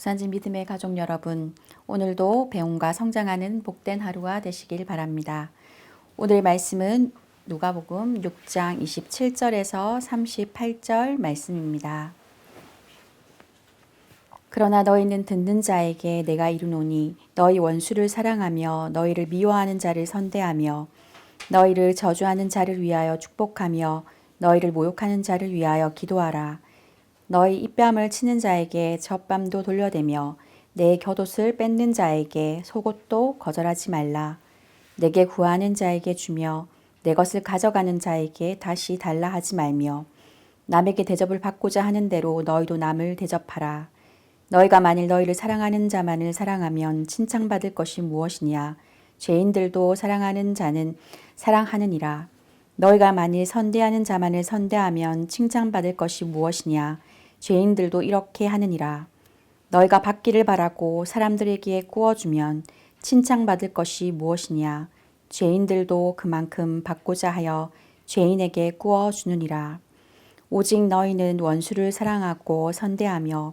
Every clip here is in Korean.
부산진 믿음의 가족 여러분, 오늘도 배움과 성장하는 복된 하루가 되시길 바랍니다. 오늘 말씀은 누가복음 6장 27절에서 38절 말씀입니다. 그러나 너희는 듣는 자에게 내가 이르노니 너희 원수를 사랑하며 너희를 미워하는 자를 선대하며 너희를 저주하는 자를 위하여 축복하며 너희를 모욕하는 자를 위하여 기도하라. 너희 입뺨을 치는 자에게 젖밤도 돌려대며 내 겉옷을 뺏는 자에게 속옷도 거절하지 말라. 내게 구하는 자에게 주며 내 것을 가져가는 자에게 다시 달라 하지 말며 남에게 대접을 받고자 하는 대로 너희도 남을 대접하라. 너희가 만일 너희를 사랑하는 자만을 사랑하면 칭찬받을 것이 무엇이냐. 죄인들도 사랑하는 자는 사랑하느니라. 너희가 만일 선대하는 자만을 선대하면 칭찬받을 것이 무엇이냐. 죄인들도 이렇게 하느니라. 너희가 받기를 바라고 사람들에게 구워주면 칭찬받을 것이 무엇이냐. 죄인들도 그만큼 받고자 하여 죄인에게 구워주느니라. 오직 너희는 원수를 사랑하고 선대하며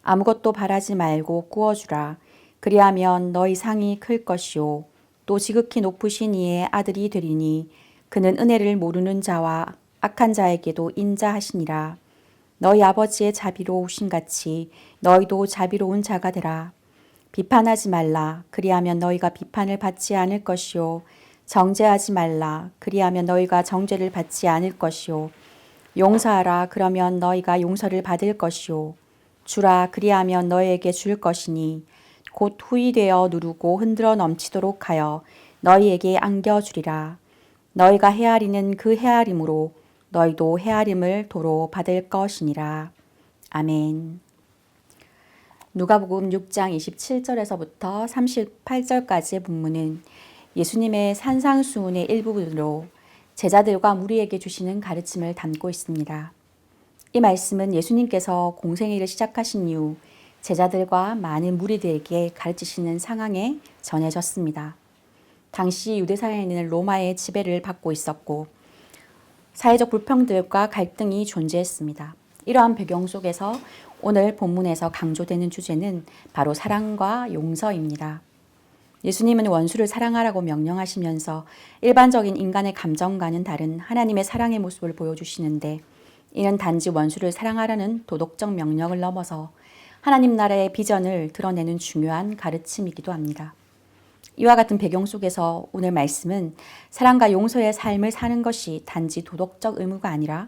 아무것도 바라지 말고 구워주라. 그리하면 너희 상이 클 것이요 또 지극히 높으신 이의 아들이 되리니 그는 은혜를 모르는 자와 악한 자에게도 인자하시니라. 너희 아버지의 자비로우신 같이 너희도 자비로운 자가 되라. 비판하지 말라. 그리하면 너희가 비판을 받지 않을 것이요. 정죄하지 말라. 그리하면 너희가 정죄를 받지 않을 것이요. 용서하라. 그러면 너희가 용서를 받을 것이요. 주라. 그리하면 너희에게 줄 것이니 곧 후이되어 누르고 흔들어 넘치도록 하여 너희에게 안겨주리라. 너희가 헤아리는 그 헤아림으로 너희도 헤아림을 도로 받을 것이니라. 아멘. 누가복음 6장 27절에서부터 38절까지의 본문은 예수님의 산상수훈의 일부분으로 제자들과 무리에게 주시는 가르침을 담고 있습니다. 이 말씀은 예수님께서 공생애를 시작하신 이후 제자들과 많은 무리들에게 가르치시는 상황에 전해졌습니다. 당시 유대사회는 로마의 지배를 받고 있었고 사회적 불평등과 갈등이 존재했습니다. 이러한 배경 속에서 오늘 본문에서 강조되는 주제는 바로 사랑과 용서입니다. 예수님은 원수를 사랑하라고 명령하시면서 일반적인 인간의 감정과는 다른 하나님의 사랑의 모습을 보여주시는데 이는 단지 원수를 사랑하라는 도덕적 명령을 넘어서 하나님 나라의 비전을 드러내는 중요한 가르침이기도 합니다. 이와 같은 배경 속에서 오늘 말씀은 사랑과 용서의 삶을 사는 것이 단지 도덕적 의무가 아니라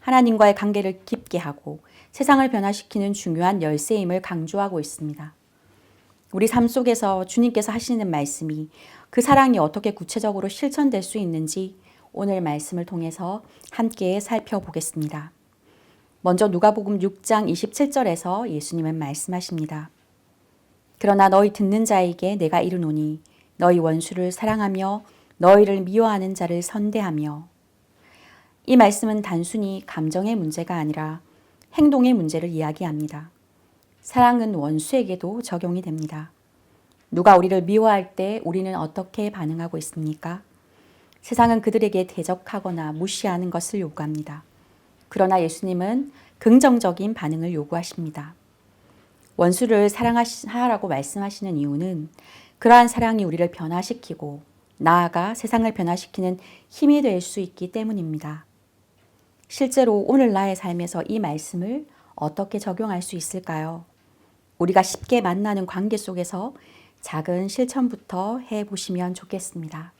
하나님과의 관계를 깊게 하고 세상을 변화시키는 중요한 열쇠임을 강조하고 있습니다. 우리 삶 속에서 주님께서 하시는 말씀이 그 사랑이 어떻게 구체적으로 실천될 수 있는지 오늘 말씀을 통해서 함께 살펴보겠습니다. 먼저 누가복음 6장 27절에서 예수님은 말씀하십니다. 그러나 너희 듣는 자에게 내가 이르노니 너희 원수를 사랑하며 너희를 미워하는 자를 선대하며. 이 말씀은 단순히 감정의 문제가 아니라 행동의 문제를 이야기합니다. 사랑은 원수에게도 적용이 됩니다. 누가 우리를 미워할 때 우리는 어떻게 반응하고 있습니까? 세상은 그들에게 대적하거나 무시하는 것을 요구합니다. 그러나 예수님은 긍정적인 반응을 요구하십니다. 원수를 사랑하라고 말씀하시는 이유는 그러한 사랑이 우리를 변화시키고 나아가 세상을 변화시키는 힘이 될 수 있기 때문입니다. 실제로 오늘 나의 삶에서 이 말씀을 어떻게 적용할 수 있을까요? 우리가 쉽게 만나는 관계 속에서 작은 실천부터 해보시면 좋겠습니다.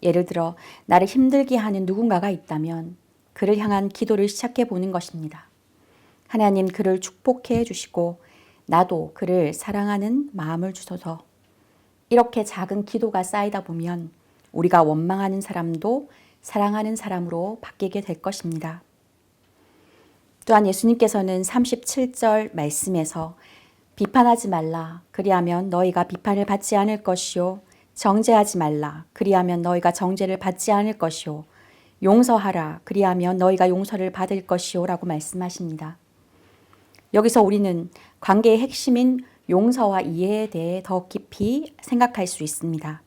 예를 들어 나를 힘들게 하는 누군가가 있다면 그를 향한 기도를 시작해 보는 것입니다. 하나님 그를 축복해 주시고 나도 그를 사랑하는 마음을 주소서. 이렇게 작은 기도가 쌓이다 보면 우리가 원망하는 사람도 사랑하는 사람으로 바뀌게 될 것입니다. 또한 예수님께서는 37절 말씀에서 비판하지 말라. 그리하면 너희가 비판을 받지 않을 것이요. 정죄하지 말라. 그리하면 너희가 정죄를 받지 않을 것이요. 용서하라. 그리하면 너희가 용서를 받을 것이요. 라고 말씀하십니다. 여기서 우리는 관계의 핵심인 용서와 이해에 대해 더 깊이 생각할 수 있습니다.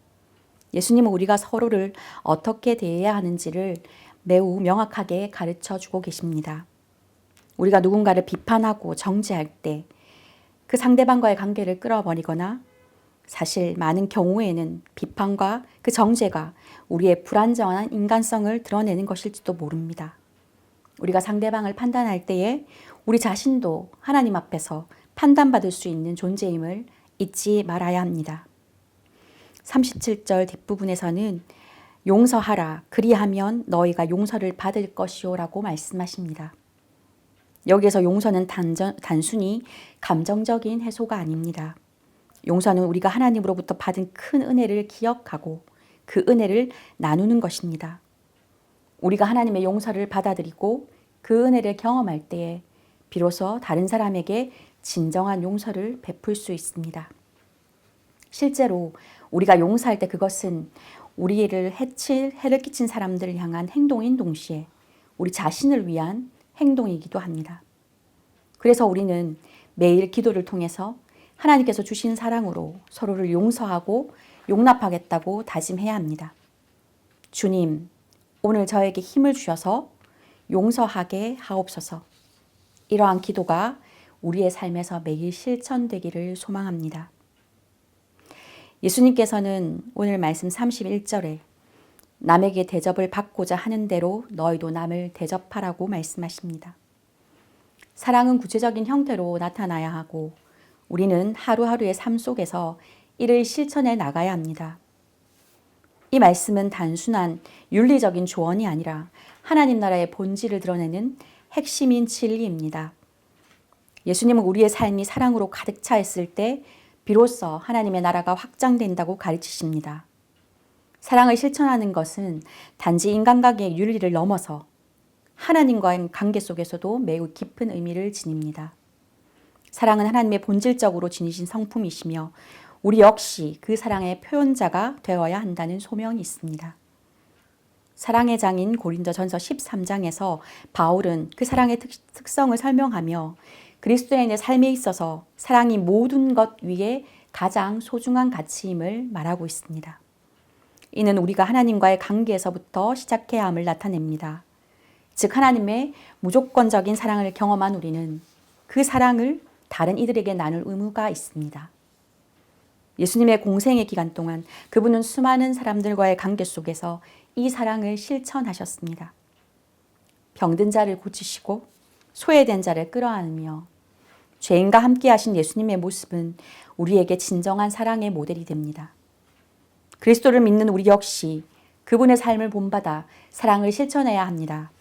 예수님은 우리가 서로를 어떻게 대해야 하는지를 매우 명확하게 가르쳐 주고 계십니다. 우리가 누군가를 비판하고 정죄할 때 그 상대방과의 관계를 끌어버리거나 사실 많은 경우에는 비판과 그 정죄가 우리의 불안정한 인간성을 드러내는 것일지도 모릅니다. 우리가 상대방을 판단할 때에 우리 자신도 하나님 앞에서 판단받을 수 있는 존재임을 잊지 말아야 합니다. 37절 뒷부분에서는 용서하라 그리하면 너희가 용서를 받을 것이요 라고 말씀하십니다. 여기에서 용서는 단순히 감정적인 해소가 아닙니다. 용서는 우리가 하나님으로부터 받은 큰 은혜를 기억하고 그 은혜를 나누는 것입니다. 우리가 하나님의 용서를 받아들이고 그 은혜를 경험할 때에 비로소 다른 사람에게 진정한 용서를 베풀 수 있습니다. 실제로 우리가 용서할 때 그것은 우리를 해를 끼친 사람들을 향한 행동인 동시에 우리 자신을 위한 행동이기도 합니다. 그래서 우리는 매일 기도를 통해서 하나님께서 주신 사랑으로 서로를 용서하고 용납하겠다고 다짐해야 합니다. 주님, 오늘 저에게 힘을 주셔서 용서하게 하옵소서. 이러한 기도가 우리의 삶에서 매일 실천되기를 소망합니다. 예수님께서는 오늘 말씀 31절에 남에게 대접을 받고자 하는 대로 너희도 남을 대접하라고 말씀하십니다. 사랑은 구체적인 형태로 나타나야 하고 우리는 하루하루의 삶 속에서 이를 실천해 나가야 합니다. 이 말씀은 단순한 윤리적인 조언이 아니라 하나님 나라의 본질을 드러내는 핵심인 진리입니다. 예수님은 우리의 삶이 사랑으로 가득 차 있을 때 비로소 하나님의 나라가 확장된다고 가르치십니다. 사랑을 실천하는 것은 단지 인간관계의 윤리를 넘어서 하나님과의 관계 속에서도 매우 깊은 의미를 지닙니다. 사랑은 하나님의 본질적으로 지니신 성품이시며 우리 역시 그 사랑의 표현자가 되어야 한다는 소명이 있습니다. 사랑의 장인 고린도전서 13장에서 바울은 그 사랑의 특성을 설명하며 그리스도인의 삶에 있어서 사랑이 모든 것 위에 가장 소중한 가치임을 말하고 있습니다. 이는 우리가 하나님과의 관계에서부터 시작해야 함을 나타냅니다. 즉 하나님의 무조건적인 사랑을 경험한 우리는 그 사랑을 다른 이들에게 나눌 의무가 있습니다. 예수님의 공생의 기간 동안 그분은 수많은 사람들과의 관계 속에서 이 사랑을 실천하셨습니다. 병든 자를 고치시고 소외된 자를 끌어안으며 죄인과 함께 하신 예수님의 모습은 우리에게 진정한 사랑의 모델이 됩니다. 그리스도를 믿는 우리 역시 그분의 삶을 본받아 사랑을 실천해야 합니다.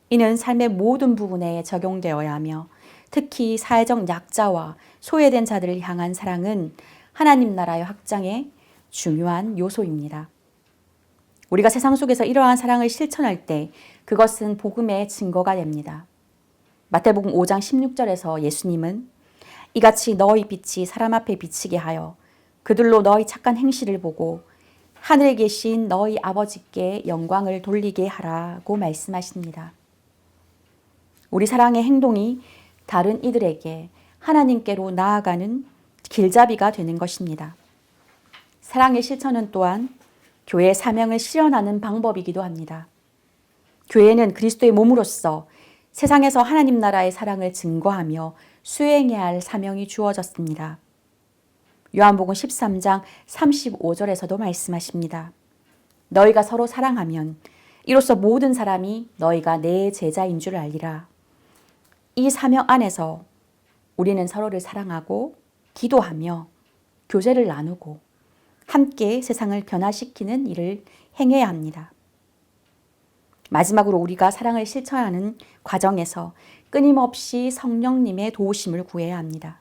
이는 삶의 모든 부분에 적용되어야 하며 특히 사회적 약자와 소외된 자들을 향한 사랑은 하나님 나라의 확장의 중요한 요소입니다. 우리가 세상 속에서 이러한 사랑을 실천할 때 그것은 복음의 증거가 됩니다. 마태복음 5장 16절에서 예수님은 이같이 너희 빛이 사람 앞에 비치게 하여 그들로 너희 착한 행실을 보고 하늘에 계신 너희 아버지께 영광을 돌리게 하라고 말씀하십니다. 우리 사랑의 행동이 다른 이들에게 하나님께로 나아가는 길잡이가 되는 것입니다. 사랑의 실천은 또한 교회의 사명을 실현하는 방법이기도 합니다. 교회는 그리스도의 몸으로서 세상에서 하나님 나라의 사랑을 증거하며 수행해야 할 사명이 주어졌습니다. 요한복음 13장 35절에서도 말씀하십니다. 너희가 서로 사랑하면 이로써 모든 사람이 너희가 내 제자인 줄 알리라. 이 사명 안에서 우리는 서로를 사랑하고 기도하며 교제를 나누고 함께 세상을 변화시키는 일을 행해야 합니다. 마지막으로 우리가 사랑을 실천하는 과정에서 끊임없이 성령님의 도우심을 구해야 합니다.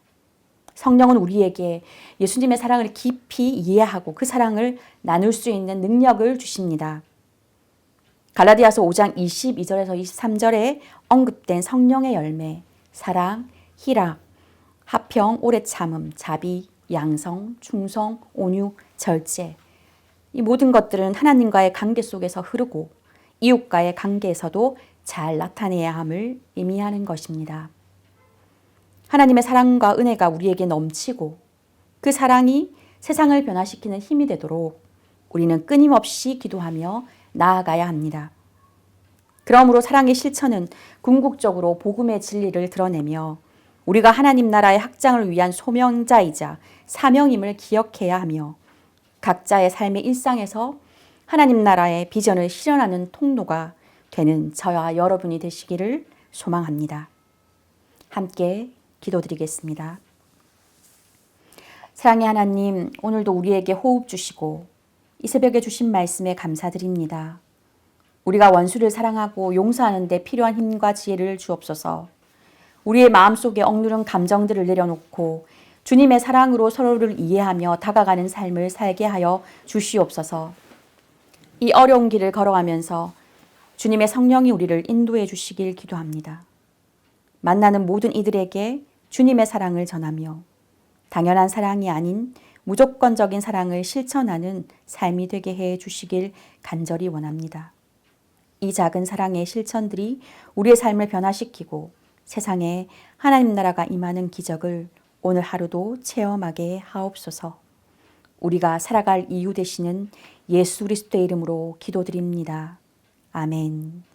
성령은 우리에게 예수님의 사랑을 깊이 이해하고 그 사랑을 나눌 수 있는 능력을 주십니다. 갈라디아서 5장 22절에서 23절에 언급된 성령의 열매, 사랑, 희락, 화평, 오래 참음, 자비, 양성, 충성, 온유, 절제. 이 모든 것들은 하나님과의 관계 속에서 흐르고 이웃과의 관계에서도 잘 나타내야 함을 의미하는 것입니다. 하나님의 사랑과 은혜가 우리에게 넘치고 그 사랑이 세상을 변화시키는 힘이 되도록 우리는 끊임없이 기도하며 나아가야 합니다. 그러므로 사랑의 실천은 궁극적으로 복음의 진리를 드러내며 우리가 하나님 나라의 확장을 위한 소명자이자 사명임을 기억해야 하며 각자의 삶의 일상에서 하나님 나라의 비전을 실현하는 통로가 되는 저와 여러분이 되시기를 소망합니다. 함께 기도드리겠습니다. 사랑의 하나님, 오늘도 우리에게 호흡 주시고 이 새벽에 주신 말씀에 감사드립니다. 우리가 원수를 사랑하고 용서하는 데 필요한 힘과 지혜를 주옵소서. 우리의 마음속에 억누른 감정들을 내려놓고 주님의 사랑으로 서로를 이해하며 다가가는 삶을 살게 하여 주시옵소서. 이 어려운 길을 걸어가면서 주님의 성령이 우리를 인도해 주시길 기도합니다. 만나는 모든 이들에게 주님의 사랑을 전하며 당연한 사랑이 아닌 무조건적인 사랑을 실천하는 삶이 되게 해 주시길 간절히 원합니다. 이 작은 사랑의 실천들이 우리의 삶을 변화시키고 세상에 하나님 나라가 임하는 기적을 오늘 하루도 체험하게 하옵소서. 우리가 살아갈 이유 되시는 예수 그리스도의 이름으로 기도드립니다. 아멘.